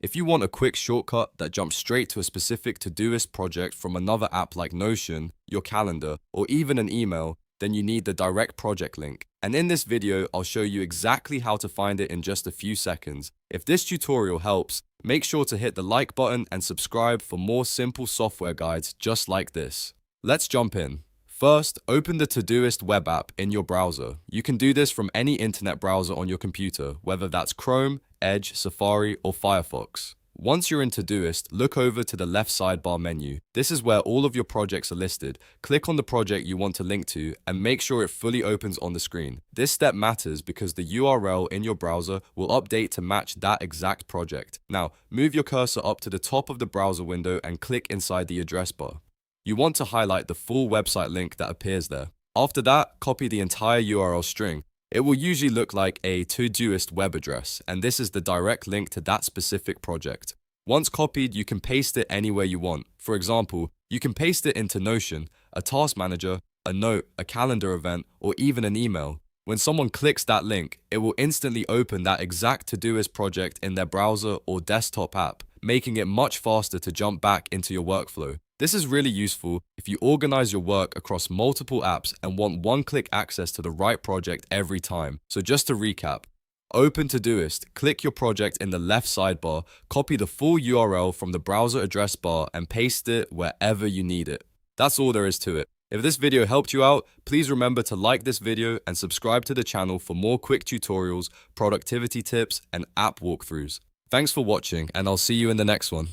If you want a quick shortcut that jumps straight to a specific Todoist project from another app like Notion, your calendar, or even an email, then you need the direct project link. And in this video, I'll show you exactly how to find it in just a few seconds. If this tutorial helps, make sure to hit the like button and subscribe for more simple software guides just like this. Let's jump in. First, open the Todoist web app in your browser. You can do this from any internet browser on your computer, whether that's Chrome, Edge, Safari, or Firefox. Once you're in Todoist, look over to the left sidebar menu. This is where all of your projects are listed. Click on the project you want to link to and make sure it fully opens on the screen. This step matters because the URL in your browser will update to match that exact project. Now, move your cursor up to the top of the browser window and click inside the address bar. You want to highlight the full website link that appears there. After that, copy the entire URL string. It will usually look like a Todoist web address, and this is the direct link to that specific project. Once copied, you can paste it anywhere you want. For example, you can paste it into Notion, a task manager, a note, a calendar event, or even an email. When someone clicks that link, it will instantly open that exact Todoist project in their browser or desktop app, making it much faster to jump back into your workflow. This is really useful if you organize your work across multiple apps and want one-click access to the right project every time. So just to recap, open Todoist, click your project in the left sidebar, copy the full URL from the browser address bar and paste it wherever you need it. That's all there is to it. If this video helped you out, please remember to like this video and subscribe to the channel for more quick tutorials, productivity tips, and app walkthroughs. Thanks for watching, and I'll see you in the next one.